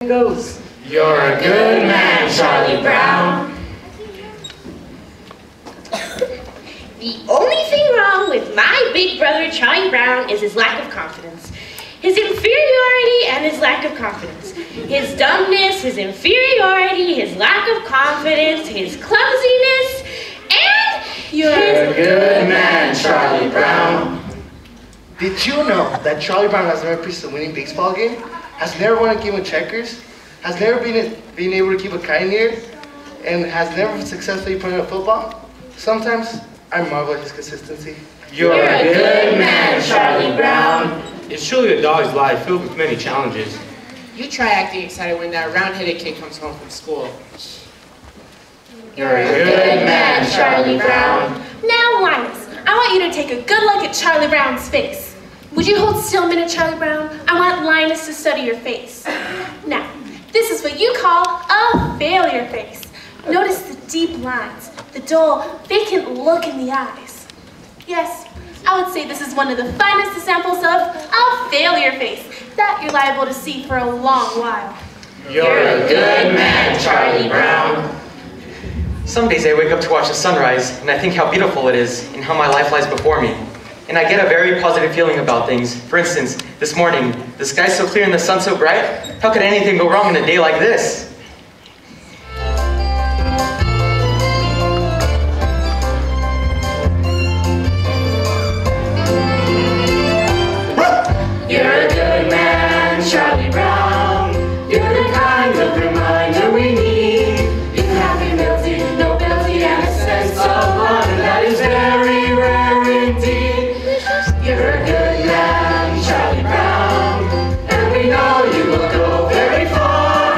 goes. You're a good man, Charlie Brown. The only thing wrong with my big brother, Charlie Brown, is his lack of confidence. His inferiority and his lack of confidence. His dumbness, his inferiority, his lack of confidence, his clumsiness, and You're a good man, Charlie Brown. Did you know that Charlie Brown has never pitched a winning baseball game? Has never won a game of checkers? Has never been able to keep a kite in the air? And has never successfully put in a football? Sometimes I marvel at his consistency. You're a good man, Charlie Brown. It's surely a dog's life filled with many challenges. You try acting excited when that round-headed kid comes home from school. You're a good man, Charlie Brown. Now, Linus, I want you to take a good look at Charlie Brown's face. Would you hold still a minute, Charlie Brown? I want Linus to study your face. Now, this is what you call a failure face. Notice the deep lines, the dull, vacant look in the eyes. Yes, I would say this is one of the finest examples of a failure face that you're liable to see for a long while. You're a good man, Charlie Brown. Some days I wake up to watch the sunrise, and I think how beautiful it is, and how my life lies before me. And I get a very positive feeling about things. For instance, this morning, the sky's so clear and the sun's so bright, how could anything go wrong in a day like this? You're a good man, Charlie Brown. You're the kind of reminder we need. You have humility, nobility, and a sense of honor that is very rare indeed. You're a good man, Charlie Brown, and we know you will go very far.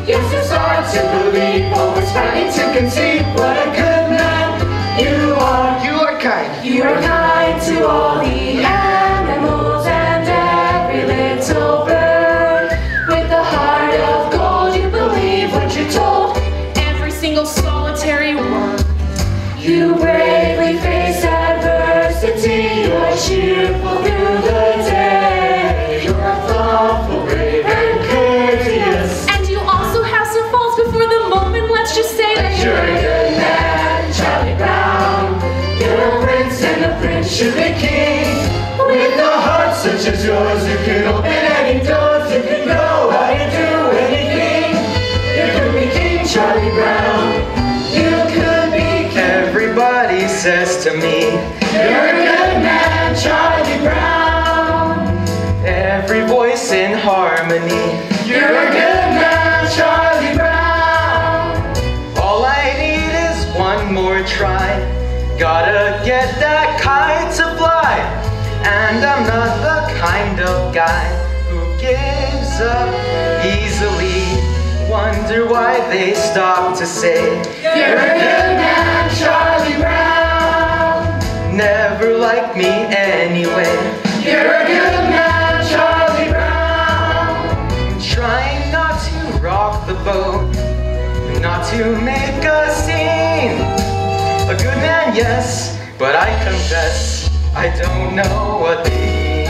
Yes, it's hard to believe, but we're starting to conceive what a good man you are. You are kind. You are kind to all the animals and every little bird. With a heart of gold, you believe what you're told. Every single solitary word. You bravely face adversity. You're cheerful through the day. You're thoughtful, brave, and courteous. And you also have some faults before the moment, let's just say that You're a good man, Charlie Brown. You're a prince and a prince should be king. With a heart such as yours, you can open any doors. You can go out and do anything. You could be King Charlie Brown. You could be King. Everybody says to me, You're a good man, Charlie Brown. every voice in harmony. You're a good man, Charlie Brown. All I need is one more try. Gotta get that kite to fly. And I'm not the kind of guy who gives up easily. Wonder why they stop to say, You're a good man, Charlie Brown. never liked me anyway. You're a good man, Charlie Brown. Trying not to rock the boat, not to make a scene. A good man, yes, but I confess I don't know what they mean.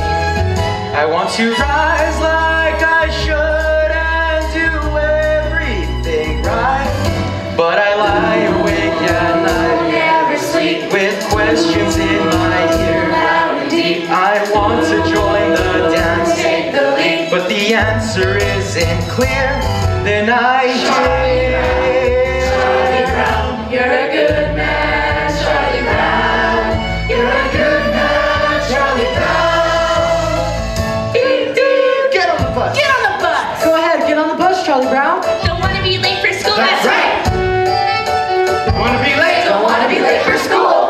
I want to rise like I should and do everything right, but I lie awake at night, Never sleep. with questions in my ear. Loud and deep. I want to join the dance, Take the lead. but the answer isn't clear. Then I Charlie Brown. You're a good man, Charlie Brown. You're a good man, Charlie Brown. Deep, deep. Get on the bus. Get on the bus! Go ahead, get on the bus, Charlie Brown. don't want to be late for school. That's right. Wanna be late? Don't wanna be late for school.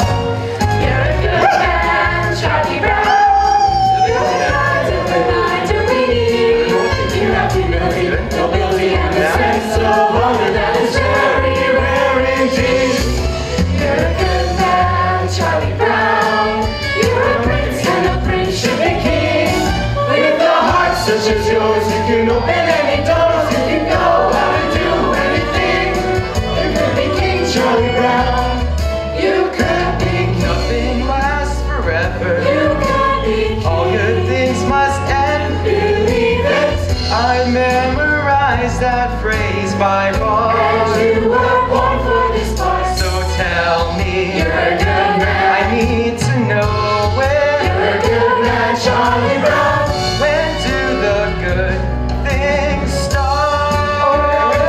You're a good man, Charlie Brown. You're the kind of reminder we need. You have humility, nobility, and a sense of honor that is very rare indeed. You're a good man, Charlie Brown. You're a prince and a prince should be king. With a heart such as yours, you can open any doors. You can go out memorize that phrase by heart. And you were born for this part. So tell me, you're a good man. I need to know when. You're a good man, Charlie Brown. When do the good things start? You're a good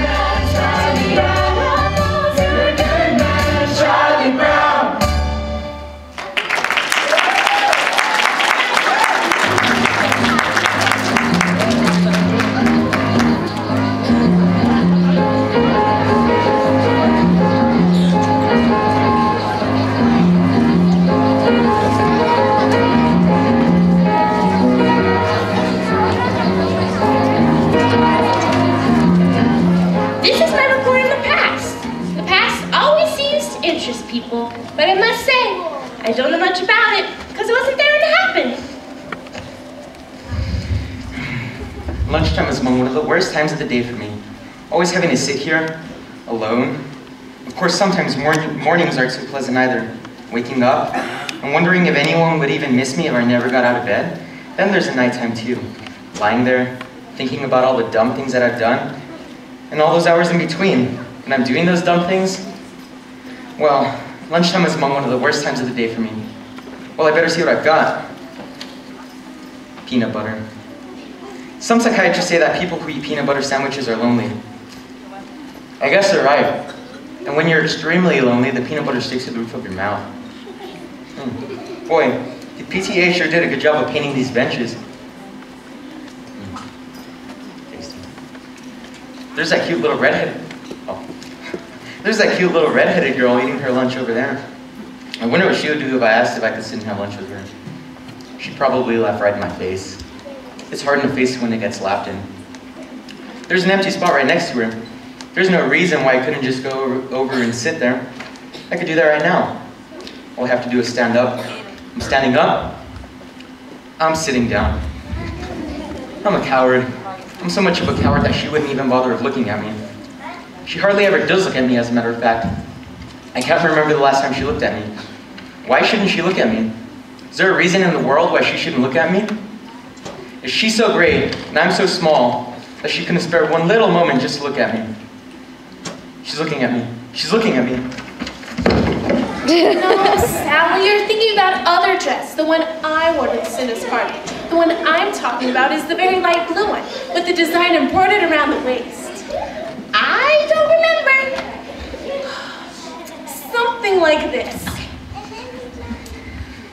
man, Charlie Brown. You're a good man, Charlie Brown. This is my report in the past. The past always seems to interest people, but I must say, I don't know much about it because I wasn't there when it happened. Lunchtime is among one of the worst times of the day for me. Always having to sit here, alone. Of course, sometimes mornings aren't so pleasant either. Waking up and wondering if anyone would even miss me if I never got out of bed. Then there's a nighttime too. Lying there, thinking about all the dumb things that I've done, and all those hours in between, when I'm doing those dumb things. Well, lunchtime is among one of the worst times of the day for me. Well, I better see what I've got. Peanut butter. Some psychiatrists say that people who eat peanut butter sandwiches are lonely. I guess they're right. And when you're extremely lonely, the peanut butter sticks to the roof of your mouth. Boy, the PTA sure did a good job of painting these benches. Tasty. There's that cute little redheaded. There's that cute little redheaded girl eating her lunch over there. I wonder what she would do if I asked if I could sit and have lunch with her. She'd probably laugh right in my face. It's hard in the face when it gets laughed in. There's an empty spot right next to her. There's no reason why I couldn't just go over and sit there. I could do that right now. All I have to do is stand up. I'm standing up. I'm sitting down. I'm a coward. I'm so much of a coward that she wouldn't even bother looking at me. She hardly ever does look at me, as a matter of fact. I can't remember the last time she looked at me. Why shouldn't she look at me? Is there a reason in the world why she shouldn't look at me? Is she so great and I'm so small that she couldn't spare one little moment just to look at me? She's looking at me. She's looking at me. No, Sally, you're thinking about other dress, the one I wore to the Cinna's party. The one I'm talking about is the very light blue one, with the design embroidered around the waist. I don't remember. Something like this.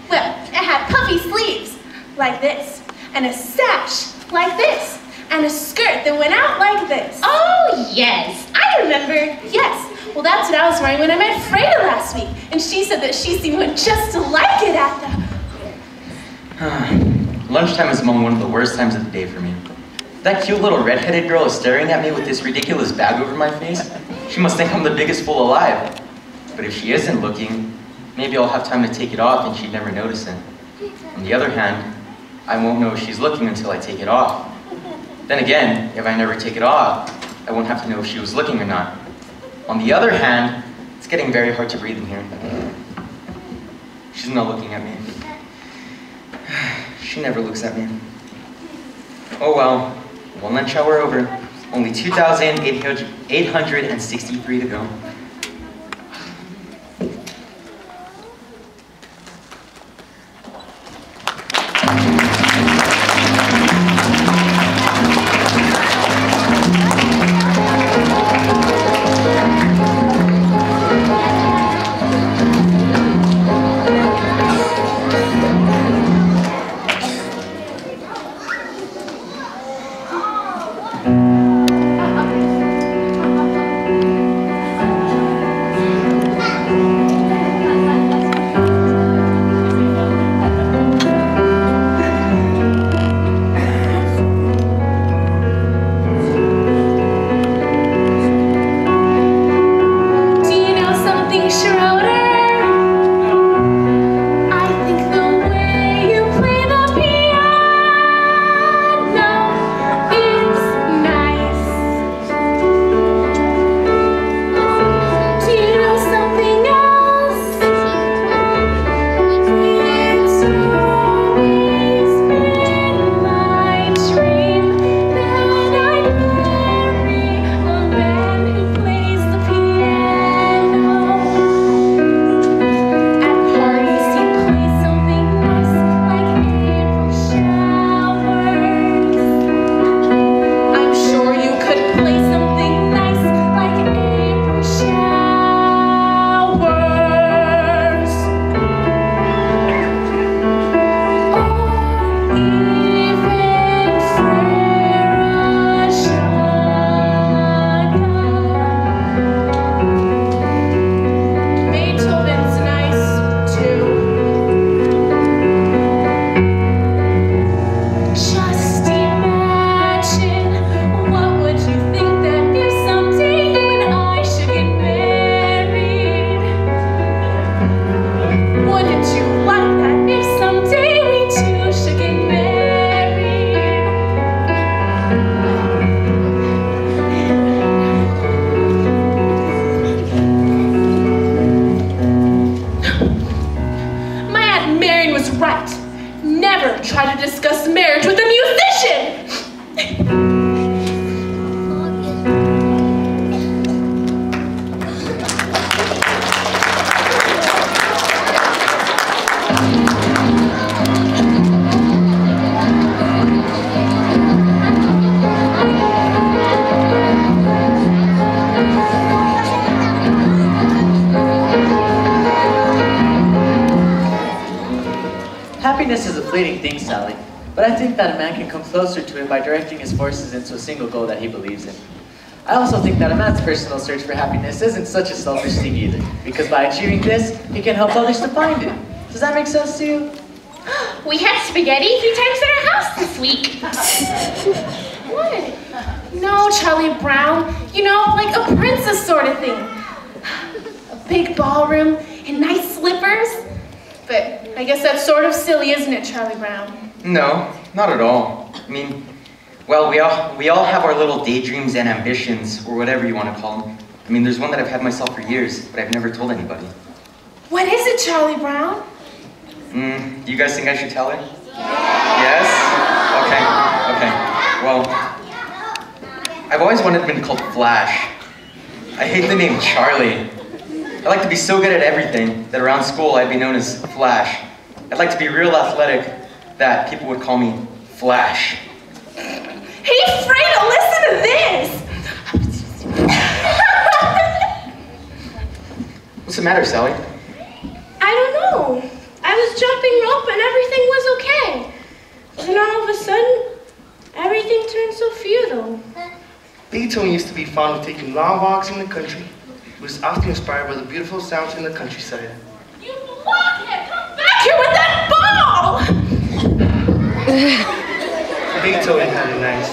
Well, it had puffy sleeves, like this, and a sash, like this, and a skirt that went out like this. Oh, yes, I remember. Yes, well, that's what I was wearing when I met Freda last week, and she said that she's seen one just like it at the... Lunchtime is among one of the worst times of the day for me. That cute little redheaded girl is staring at me with this ridiculous bag over my face. She must think I'm the biggest fool alive. But if she isn't looking, maybe I'll have time to take it off and she'd never notice it. On the other hand, I won't know if she's looking until I take it off. Then again, if I never take it off, I won't have to know if she was looking or not. On the other hand, it's getting very hard to breathe in here. She's not looking at me. She never looks at me. Oh well, one lunch hour over. Only 2,863 to go. fleeting thing, Sally, but I think that a man can come closer to it by directing his forces into a single goal that he believes in. I also think that a man's personal search for happiness isn't such a selfish thing either, because by achieving this, he can help others to find it. Does that make sense to you? We had spaghetti 3 times at our house this week. What? No, Charlie Brown. You know, like a princess sort of thing. A big ballroom and nice slippers. But I guess that's sort of silly, isn't it, Charlie Brown? No, not at all. I mean, well, we all have our little daydreams and ambitions, or whatever you want to call them. I mean, there's one that I've had myself for years, but I've never told anybody. What is it, Charlie Brown? Do you guys think I should tell her? Yes? Okay. Well, I've always wanted to be called Flash. I hate the name Charlie. I like to be so good at everything that around school I'd be known as Flash. I'd like to be real athletic that people would call me Flash. Hey, Fredo, listen to this! What's the matter, Sally? I don't know. I was jumping rope and everything was okay. Then all of a sudden, everything turned so futile. Beethoven used to be fond of taking long walks in the country. He was often inspired by the beautiful sounds in the countryside. You blockhead! Come back here with that ball! Beethoven had it nice.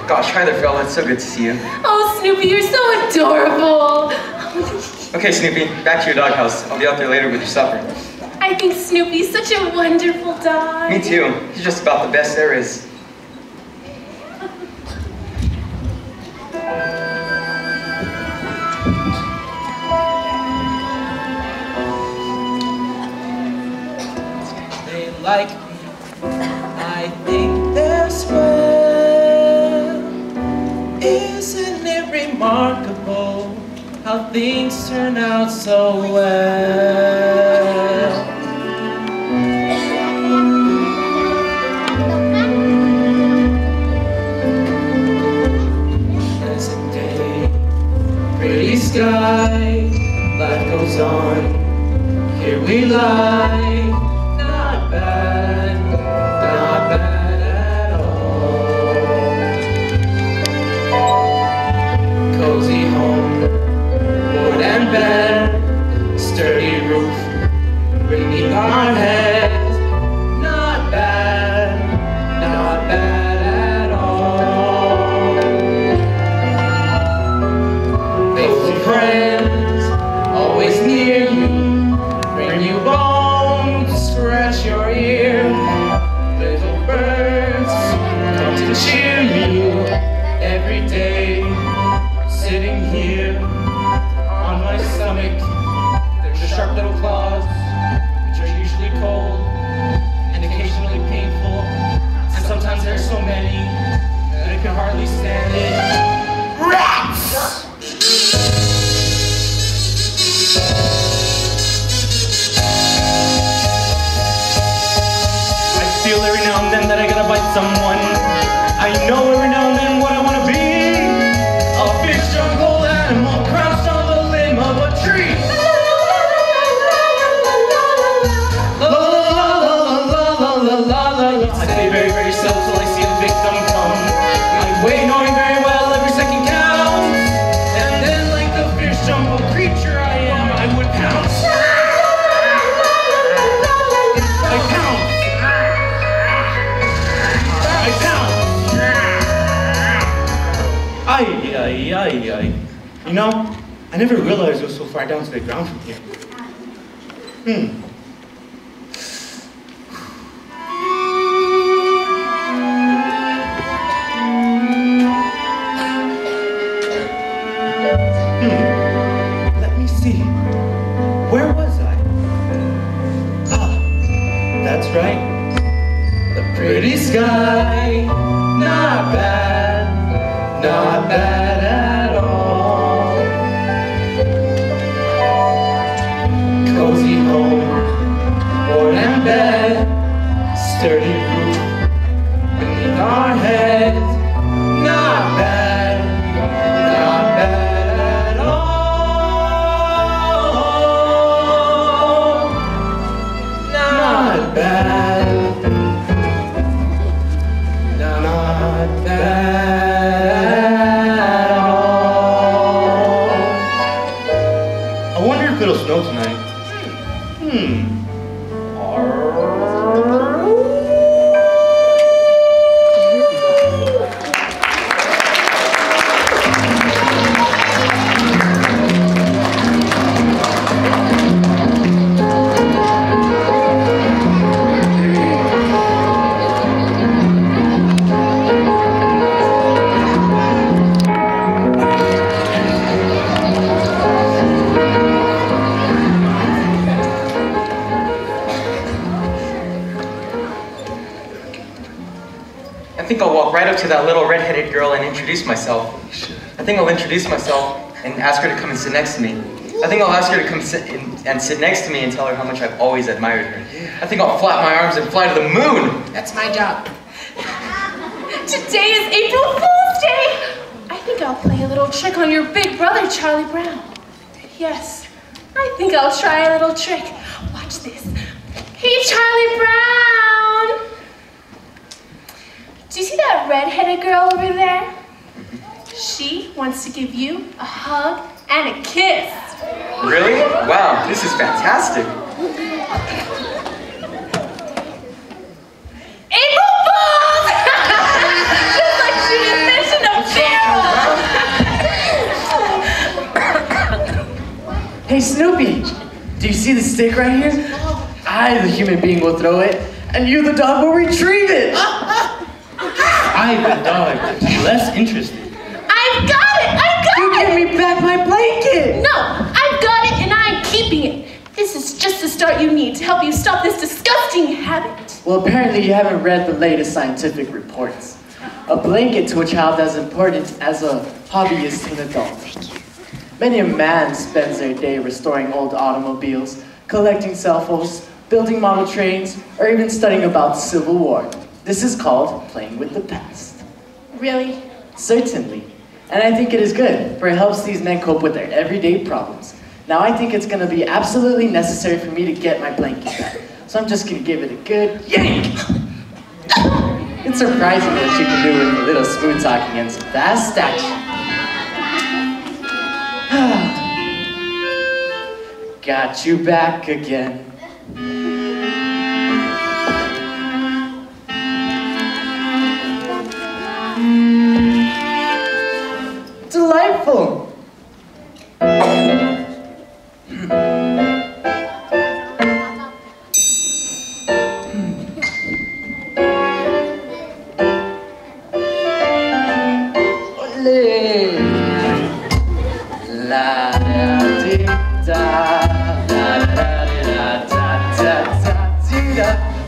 Gosh, hi there, fella. It's so good to see you. Oh, Snoopy, you're so adorable. Okay, Snoopy, back to your doghouse. I'll be out there later with your supper. I think Snoopy's such a wonderful dog. Me too. He's just about the best there is. They like me. I think they're swell. Isn't it remarkable how things turn out so well? Pleasant day, pretty sky, life goes on, here we lie, not bad, not bad at all. Cozy home, wood and bed, sturdy roof beneath our heads. Not bad at all. Faithful friends, always near you, bring you bone to scratch your ear. Little birds come to cheer you every day. Sitting here on my stomach, there's the sharp little claws, which are usually cold and occasionally painful, and sometimes there's so many that I can hardly stand it. Rats! I feel every now and then that I gotta bite someone. I know every now and then what I wanna be. A big jungle animal crouched on the limb of a tree. La la la la la la la la la. I stay very, very still till I see the victim come. I wait knowing very well every second counts. And then like the fierce jungle creature I am, I would pounce. I pounce. I pounce. Ay. You know, I never realized it was so far down to the ground from here. Let me see. Where was I? Ah, that's right. The pretty sky. not bad at all. Cozy home, board and bed, sturdy roof beneath our heads. Not bad at all. Not bad. Not bad at all. I wonder if it'll snow tonight. I think I'll walk right up to that little red-headed girl and introduce myself. I think I'll introduce myself and ask her to come and sit next to me. I think I'll ask her to come sit next to me and tell her how much I've always admired her. I think I'll flap my arms and fly to the moon. That's my job. Today is April Fool's Day. I think I'll play a little trick on your big brother, Charlie Brown. Yes, I think I'll try a little trick. Watch this. Hey, Charlie Brown. Do you see that red-headed girl over there? She wants to give you a hug and a kiss. Really? Wow, this is fantastic. April Fools! Just like shooting fish in a barrel. Hey Snoopy, do you see the stick right here? I, the human being, will throw it, and you, the dog, will retrieve it. I, the dog, less interested. I've got it! I've got You it! give me back my blanket! No, I've got it and I'm keeping it. This is just the start you need to help you stop this disgusting habit. Well, apparently you haven't read the latest scientific reports. A blanket to a child as important as a hobby is to an adult. Many a man spends their day restoring old automobiles, collecting cell phones, building model trains, or even studying about the Civil War. This is called playing with the past. Really? Certainly. And I think it is good, for it helps these men cope with their everyday problems. Now I think it's going to be absolutely necessary for me to get my blanket back. So I'm just going to give it a good yank. It's surprising what you can do with a little smooth talking and some fast action. Got you back again. Delightful.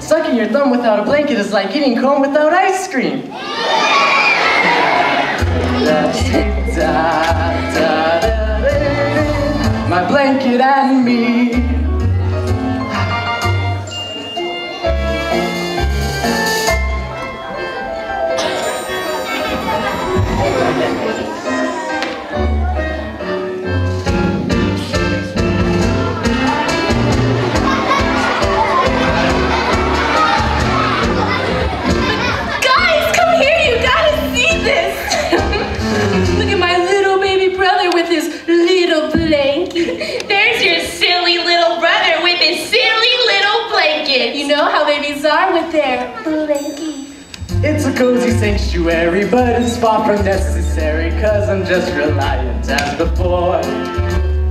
Sucking your thumb without a blanket is like eating cone without ice cream. My blanket and me. Are with their blankie. It's a cozy sanctuary, but it's far from necessary, cause I'm just reliant as before.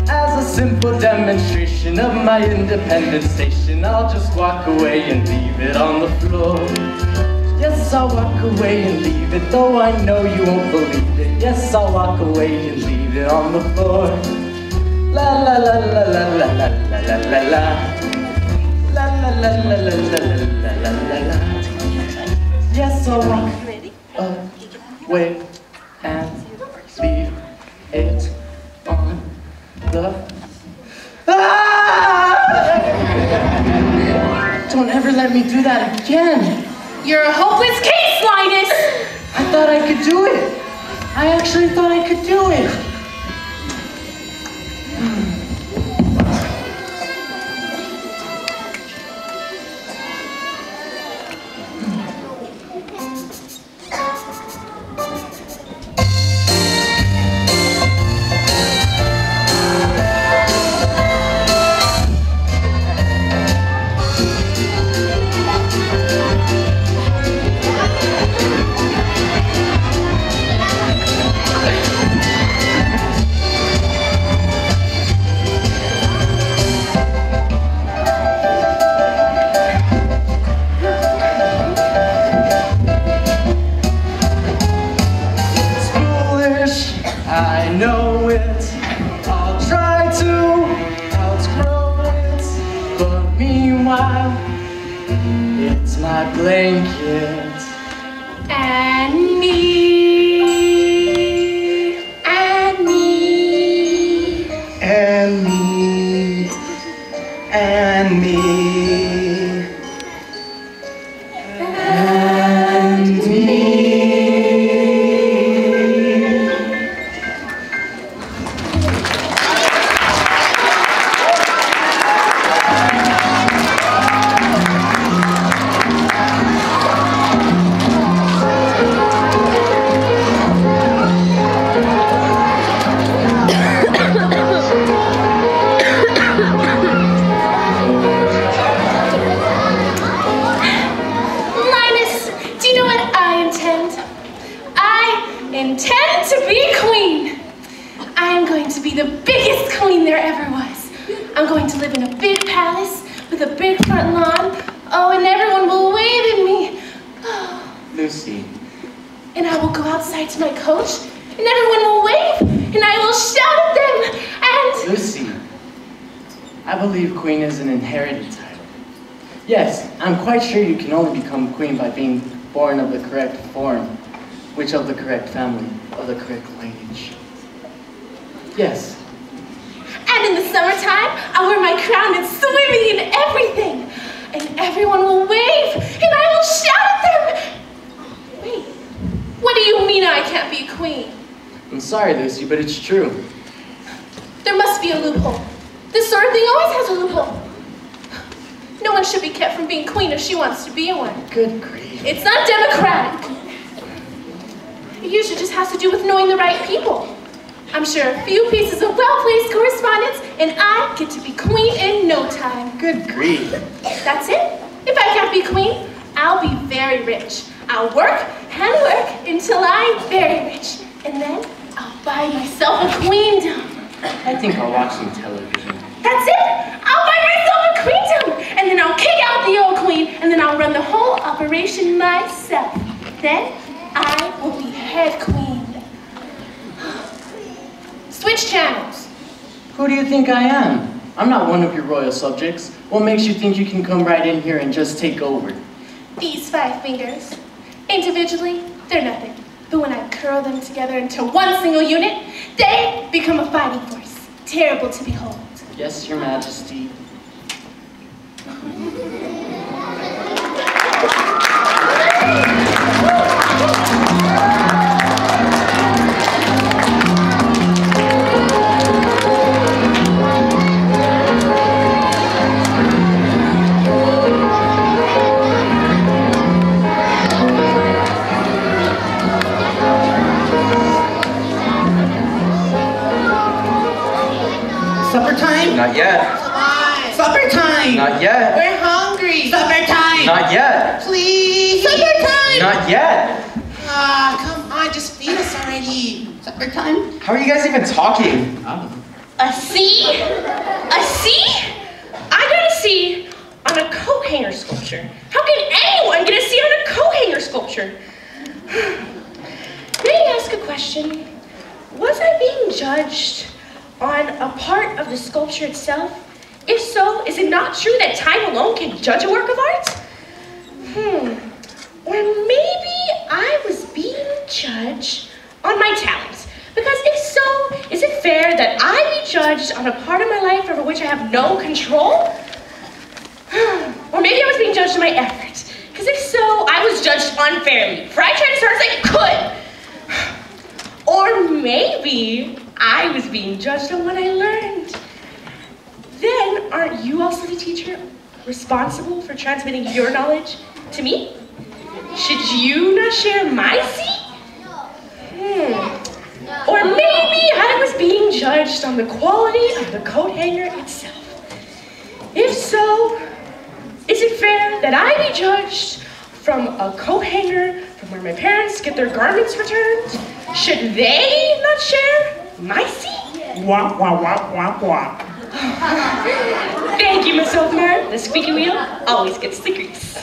As a simple demonstration of my independent station, I'll just walk away and leave it on the floor. Yes, I'll walk away and leave it, though I know you won't believe it. Yes, I'll walk away and leave it on the floor. La la la la la la la la la la la. La la la la la la la la la la. Yes, I'll walk away and it on the... Ah! Don't ever let me do that again. You're a hopeless case, Linus. I thought I could do it. I actually thought I could do it. I know it, I'll try to outgrow it, but meanwhile, it's my blanket. And me, and me, And me. And me. And me. intend to be queen. I am going to be the biggest queen there ever was. I'm going to live in a big palace with a big front lawn. Oh, and everyone will wave at me. Oh. Lucy. And I will go outside to my coach, and everyone will wave, and I will shout at them, and... Lucy, I believe queen is an inherited title. Yes, I'm quite sure you can only become queen by being born of the correct form, which of the correct family, of the correct lineage. Yes. And in the summertime, I'll wear my crown and swimming in everything, and everyone will wave, and I will shout at them. Wait, what do you mean I can't be a queen? I'm sorry, Lucy, but it's true. There must be a loophole. This sort of thing always has a loophole. No one should be kept from being queen if she wants to be one. Good grief. It's not democratic. It usually just has to do with knowing the right people. I'm sure a few pieces of well-placed correspondence, and I get to be queen in no time. Good grief. That's it. If I can't be queen, I'll be very rich. I'll work and work until I'm very rich. And then I'll buy myself a queendom. I think I'll watch some television. That's it! I'll buy myself a queendom! And then I'll kick out the old queen, and then I'll run the whole operation myself. Then I will be head queen. Switch channels. Who do you think I am? I'm not one of your royal subjects. What makes you think you can come right in here and just take over? These 5 fingers. Individually, they're nothing. But when I curl them together into one single unit, they become a fighting force. Terrible to behold. Yes, Your Majesty. Supper time? Not yet. Come on. Supper time. Not yet. We're hungry. Supper time. Not yet. Please. Supper time. Not yet. Ah, come on, just feed us already. Supper time. How are you guys even talking? A C? A C? I got a C on a coat hanger sculpture. How can anyone get a C on a coat hanger sculpture? May I ask a question? Was I being judged on a part of the sculpture itself? If so, is it not true that time alone can judge a work of art? Or maybe I was being judged on my talents. Because if so, that I be judged on a part of my life over which I have no control? Or maybe I was being judged on my effort. Because if so, I was judged unfairly, for I tried as hard as I could. Or maybe I was being judged on what I learned. Then, aren't you also the teacher responsible for transmitting your knowledge to me? Should you not share my seat? Or maybe I was being judged on the quality of the coat hanger itself. If so, is it fair that I be judged from a coat hanger from where my parents get their garments returned? Should they not share my seat? Wah, wah, wah, wah, wah. Thank you, Miss Oakmore. The squeaky wheel always gets the grease.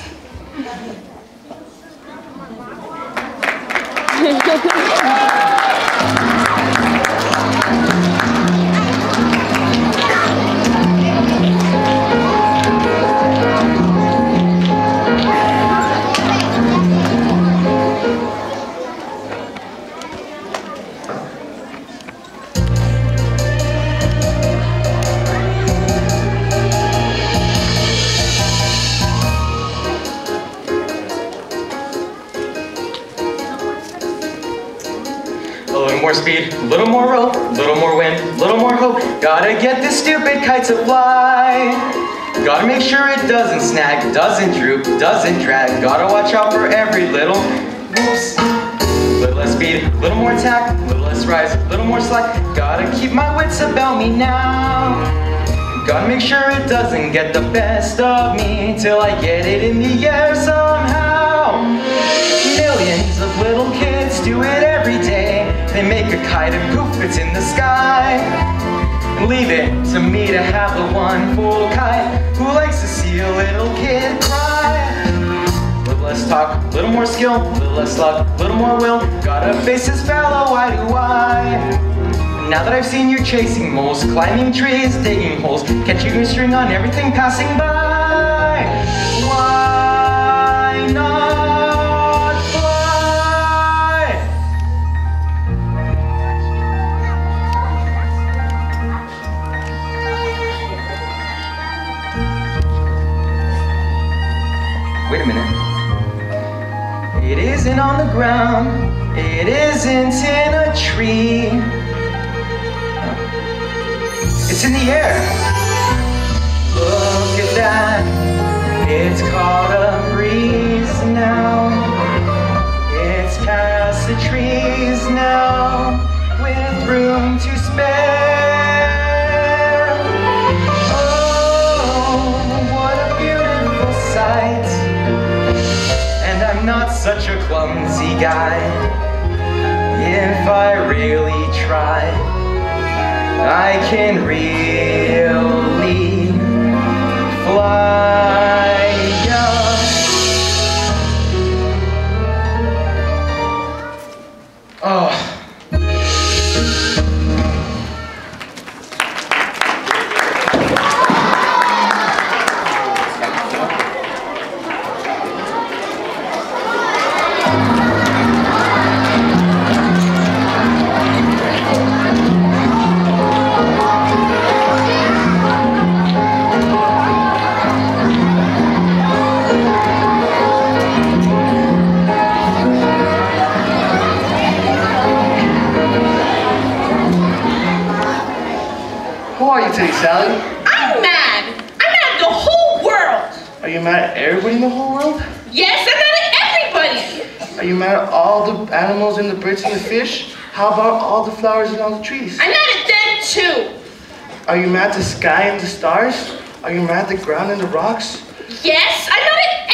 More speed, a little more rope, a little more wind, a little more hope. Gotta get this stupid kite to fly. Gotta make sure it doesn't snag, doesn't droop, doesn't drag. Gotta watch out for every little whoops. Little less speed, a little more tack, a little less rise, a little more slack. Gotta keep my wits about me now. Gotta make sure it doesn't get the best of me till I get it in the air somehow. Millions of little kids do it every day. They make a kite and poof, it's in the sky. And leave it to me to have the one full kite who likes to see a little kid cry. A little less talk, a little more skill, a little less luck, a little more will. Gotta face this fellow eye to eye. And now that I've seen you chasing moles, climbing trees, digging holes, catching a string on everything passing by, why not? Wait a minute. It isn't on the ground. It isn't in a tree. It's in the air. Look at that. It's caught a breeze now. It's past the trees now with room to spare. Oh, what a beautiful sight. I'm not such a clumsy guy. If I really try, I can really fly. Oh. Today, Sally? I'm mad. I'm mad at the whole world. Are you mad at everybody in the whole world? Yes, I'm mad at everybody. Are you mad at all the animals and the birds and the fish? How about all the flowers and all the trees? I'm mad at them too. Are you mad at the sky and the stars? Are you mad at the ground and the rocks? Yes, I'm mad at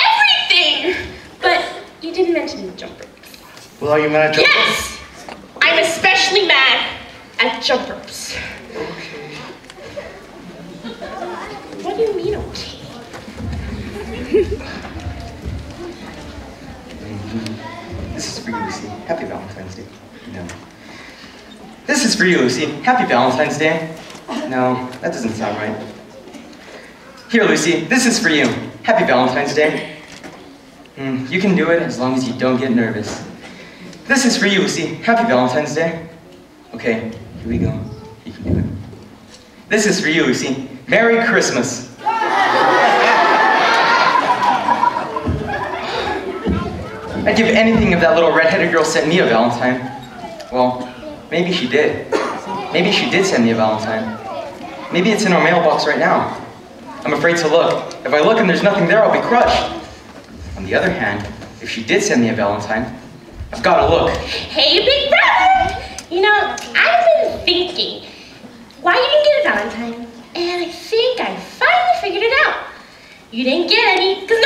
everything. But you didn't mention jump ropes. Well, are you mad at jump ropes? Yes, I'm especially mad at jump ropes. Okay. What do you mean, okay? This is for you, Lucy. Happy Valentine's Day. No. This is for you, Lucy. Happy Valentine's Day. No, that doesn't sound right. Here, Lucy. This is for you. Happy Valentine's Day. You can do it as long as you don't get nervous. This is for you, Lucy. Happy Valentine's Day. Okay, here we go. This is for you, Lucy. Merry Christmas. I'd give anything if that little redheaded girl sent me a Valentine. Well, maybe she did. Maybe she did send me a Valentine. Maybe it's in our mailbox right now. I'm afraid to look. If I look and there's nothing there, I'll be crushed. On the other hand, if she did send me a Valentine, I've got to look. Hey, big brother! You know, I've been thinking why you didn't get a Valentine, and I think I finally figured it out. You didn't get any because